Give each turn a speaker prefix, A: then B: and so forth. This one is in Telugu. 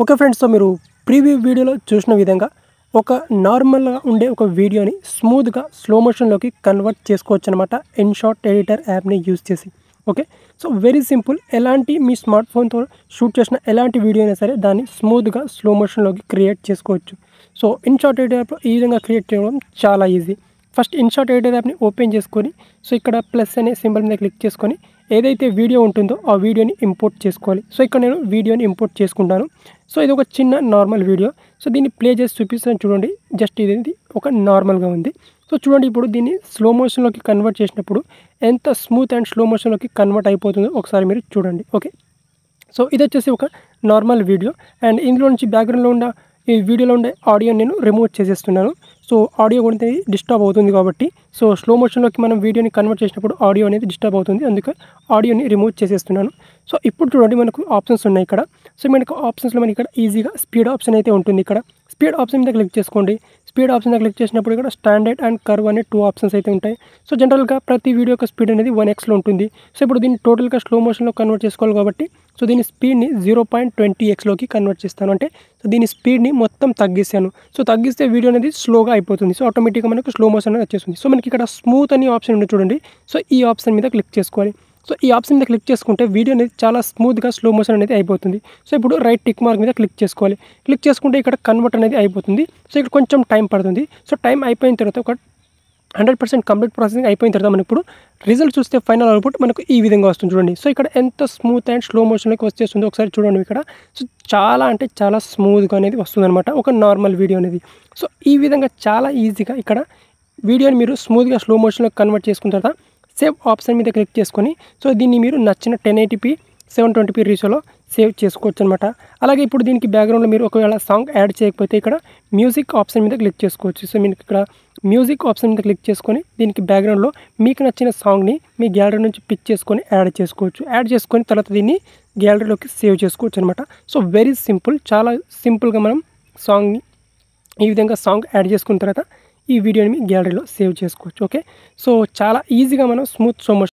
A: ఓకే ఫ్రెండ్స్, సో మీరు ప్రీవ్యూ వీడియోలో చూసిన విధంగా ఒక నార్మల్గా ఉండే ఒక వీడియోని స్మూత్గా స్లో మోషన్లోకి కన్వర్ట్ చేసుకోవచ్చు అనమాట ఇన్షాట్ ఎడిటర్ యాప్ని యూజ్ చేసి. Okay, so very simple. ఎలాంటి మీ స్మార్ట్ ఫోన్తో షూట్ చేసిన ఎలాంటి వీడియో అయినా సరే దాన్ని స్మూత్గా స్లో మోషన్లోకి క్రియేట్ చేసుకోవచ్చు. సో ఇన్షాట్ ఎడిటర్ యాప్లో ఈ విధంగా క్రియేట్ చేయడం చాలా ఈజీ. ఫస్ట్ ఇన్షాట్ ఎడిటర్ యాప్ని ఓపెన్ చేసుకొని, సో ఇక్కడ ప్లస్ అనే సింబల్ మీద క్లిక్ చేసుకొని ఏదైతే వీడియో ఉంటుందో ఆ వీడియోని ఇంపోర్ట్ చేసుకోవాలి. సో ఇక్కడ నేను వీడియోని ఇంపోర్ట్ చేసుకుంటాను. సో ఇది ఒక చిన్న నార్మల్ వీడియో. సో దీన్ని ప్లే చేసి చూపిస్తాను చూడండి. జస్ట్ ఇది ఒక నార్మల్గా ఉంది. సో చూడండి, ఇప్పుడు దీన్ని స్లో మోషన్లోకి కన్వర్ట్ చేసినప్పుడు ఎంత స్మూత్ అండ్ స్లో మోషన్లోకి కన్వర్ట్ అయిపోతుందో ఒకసారి మీరు చూడండి. ఓకే, సో ఇది వచ్చేసి ఒక నార్మల్ వీడియో అండ్ ఇందులో నుంచి బ్యాక్గ్రౌండ్లో ఉన్న ఈ వీడియోలో ఉండే ఆడియో నేను రిమూవ్ చేసేస్తున్నాను. సో ఆడియో కూడా డిస్టర్బ్ అవుతుంది కాబట్టి, సో స్లో మోషన్లోకి మనం వీడియోని కన్వర్ట్ చేసినప్పుడు ఆడియో అనేది డిస్టర్బ్ అవుతుంది, అందుకే ఆడియోని రిమూవ్ చేసేస్తున్నాను. సో ఇప్పుడు చూడండి, మనకు ఆప్షన్స్ ఉన్నాయి ఇక్కడ. సో మనకు ఆప్షన్స్లో మనకి ఇక్కడ ఈజీగా స్పీడ్ ఆప్షన్ అయితే ఉంటుంది. ఇక్కడ స్పీడ్ ఆప్షన్ మీద క్లిక్ చేసుకోండి. స్పీడ్ ఆప్షన్ మీద క్లిక్ చేసినప్పుడు ఇక్కడ స్టాండర్డ్ అండ్ కర్వ్ అనే 2 ఆప్షన్స్ అయితే ఉంటాయి. సో జనరల్గా ప్రతి వీడియో యొక్క స్పీడ్ అనేది 1x ఉంటుంది. సో ఇప్పుడు దీన్ని టోటల్గా స్లో మోషన్లో కన్వర్ట్ చేసుకోవాలి కాబట్టి, సో దీని స్పీడ్ని 0.20xలోకి కన్వర్ట్ చేస్తాను. అంటే సో దీని స్పీడ్ని మొత్తం తగ్గిస్తాను. సో తగ్గిస్తే వీడియో అనేది స్లోగా అయిపోతుంది. సో ఆటోమేటిక్గా మనకు స్లో మోషన్ అనేది వచ్చేస్తుంది. సో మనకి ఇక్కడ స్మూత్ అని ఆప్షన్ ఉంది చూడండి. సో ఈ ఆప్షన్ మీద క్లిక్ చేసుకోవాలి. సో ఈ ఆప్షన్ మీద క్లిక్ చేసుకుంటే వీడియో అనేది చాలా స్మూత్గా స్లో మోషన్ అనేది అయిపోతుంది. సో ఇప్పుడు రైట్ టిక్ మార్క్ మీద క్లిక్ చేసుకోవాలి. క్లిక్ చేసుకుంటే ఇక్కడ కన్వర్ట్ అనేది అయిపోతుంది. సో ఇక్కడ కొంచెం టైం పడుతుంది. సో టైం అయిపోయిన తర్వాత ఒక 100% కంప్లీట్ ప్రాసెసింగ్ అయిపోయిన తర్వాత మనం ఇప్పుడు రిజల్ట్ చూస్తే ఫైనల్ అవుట్పుట్ మనకు ఈ విధంగా వస్తుంది చూడండి. సో ఇక్కడ ఎంత స్మూత్ అండ్ స్లో మోషన్లోకి వచ్చేస్తుందో ఒకసారి చూడండి ఇక్కడ. సో చాలా అంటే చాలా స్మూత్గా అనేది వస్తుందన్నమాట ఒక నార్మల్ వీడియో అనేది. సో ఈ విధంగా చాలా ఈజీగా ఇక్కడ వీడియోని మీరు స్మూత్గా స్లో మోషన్లో కన్వర్ట్ చేసుకున్న తర్వాత సేవ్ ఆప్షన్ మీద క్లిక్ చేసుకొని, సో దీన్ని మీరు నచ్చిన 1080p 720p రేషియోలో సేవ్ చేసుకోవచ్చు అనమాట. అలాగే ఇప్పుడు దీనికి బ్యాక్గ్రౌండ్లో మీరు ఒకవేళ సాంగ్ యాడ్ చేయకపోతే ఇక్కడ మ్యూజిక్ ఆప్షన్ మీద క్లిక్ చేసుకోవచ్చు. సో మీకు ఇక్కడ మ్యూజిక్ ఆప్షన్ మీద క్లిక్ చేసుకొని దీనికి బ్యాక్గ్రౌండ్లో మీకు నచ్చిన సాంగ్ని మీ గ్యాలరీ నుంచి పిక్ చేసుకొని యాడ్ చేసుకోవచ్చు. యాడ్ చేసుకొని తర్వాత దీన్ని గ్యాలరీలోకి సేవ్ చేసుకోవచ్చు అనమాట. సో వెరీ సింపుల్, చాలా సింపుల్గా మనం సాంగ్ని ఈ విధంగా సాంగ్ యాడ్ చేసుకున్న తర్వాత ఈ వీడియోని మీ గ్యాలరీలో సేవ్ చేసుకోవచ్చు. ఓకే, సో చాలా ఈజీగా మనం స్మూత్ స్లో మోషన్